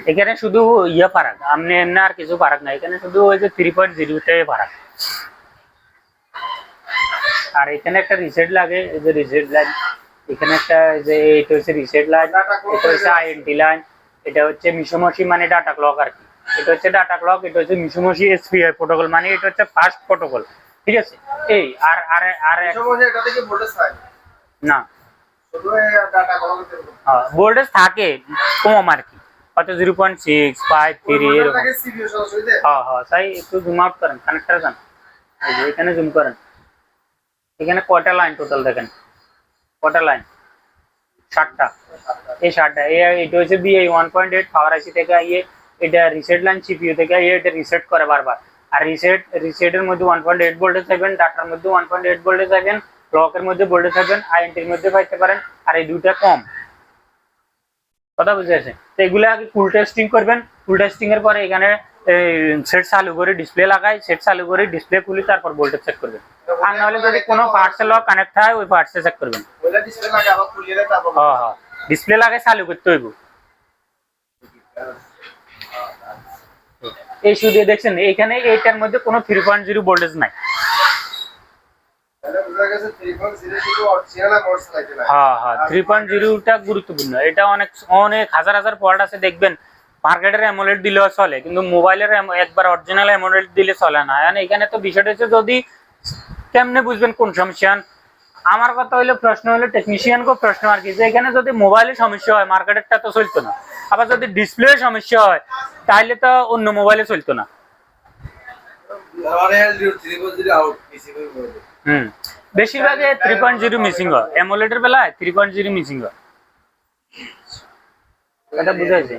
এখানে শুধু ইয়া ফারাক, আপনি এমনি আর কিছু ফারাক নাই, এখানে শুধু ওই যে 3.0টাই ফারাক। আর এখানে একটা রিসেট লাগে, এই যে রিসেট লাইন, এখানে একটা যে এটা হচ্ছে রিসেট লাইন, এটা হচ্ছে আইএনটি লাইন, এটা হচ্ছে মিশোমশি মানে ডাটা ক্লক আর কি। এটা হচ্ছে ডাটা ক্লক, এটা হচ্ছে মিশোমশি এসপিআই প্রোটোকল মানে এটা হচ্ছে ফাস্ট প্রোটোকল, ঠিক আছে। এই আর আর আর মিশোমশি এটা থেকে ভোল্টেজ পায় না, শুধু ডাটা ক্লকের হ্যাঁ ভোল্টেজ থাকে কম আর কি, হয়তো 0.6 5 3 এরকম। হ্যাঁ হ্যাঁ তাই একটু জুম আউট করেন, কানেক্টর যান, এই যে এখানে জুম করেন, এখানে কয়টা লাইন টোটাল দেখেন, কয়টা লাইন, 7টা। এই 7টা, এটা হচ্ছে বিআই 1.8 পাওয়ার আইসি থেকে আইয়ে, এটা রিসেট লাইন সিপিইউ থেকে আইয়ে এটা রিসেট করে বারবার। আর রিসেটের মধ্যে 1.8 ভোল্টেজ পাবেন, ডাটার মধ্যে 1.8 ভোল্টেজ পাবেন, ক্লকের মধ্যে ভোল্টেজ পাবেন, আইএনটির মধ্যে পাইতে পারেন। আর এই দুইটা কম, কথা বুঝে আছে। তো এগুলো আগে ফুল টেস্টিং করবেন, ফুল টেস্টিং এর পরে এখানে সেট চালু করে ডিসপ্লে লাগাই, সেট চালু করে ডিসপ্লে খুলি, তারপর ভোল্টেজ চেক করবেন। আর নাহলে যদি কোনো পার্টসেল কানেক্ট হয় ওই পার্টসে চেক করবেন। ওইটা ডিসপ্লে লাগে আবার খুলিয়ে তারপর হ্যাঁ হ্যাঁ ডিসপ্লে লাগে চালু করতে হইব। এই শুধু দেখছেন এখানে এইটার মধ্যে কোনো 3.0 ভোল্টেজ নাই। তাহলে বুঝা গেছে 3.0 শুধু অরিজিনাল মোডস লাগে না। হ্যাঁ হ্যাঁ 3.0টা গুরুত্বপূর্ণ। এটা অনেক অনেক হাজার হাজার ফল্ট আছে দেখবেন, মার্কেটের অ্যামোলেড দিলেও চলে, কিন্তু মোবাইলের একবার অরিজিনাল অ্যামোলেড দিলে চলে না। মানে এখানে তো বিষয়টা হচ্ছে যদি কেমনে বুঝবেন কোন সমস্যা। আমার কথা হইলো, প্রশ্ন হলো টেকনিশিয়ানকে প্রশ্ন আর কি, যে এখানে যদি মোবাইলের সমস্যা হয় মার্কেটেরটা তো চলতো না, আবার যদি ডিসপ্লের সমস্যা হয় তাহলে তো অন্য মোবাইলে চলতো না। বেশিরভাগে 3.0 মিসিং হয়, অ্যামোলেডের বেলায় 3.0 মিসিং হয়, এটা বুঝাইছে।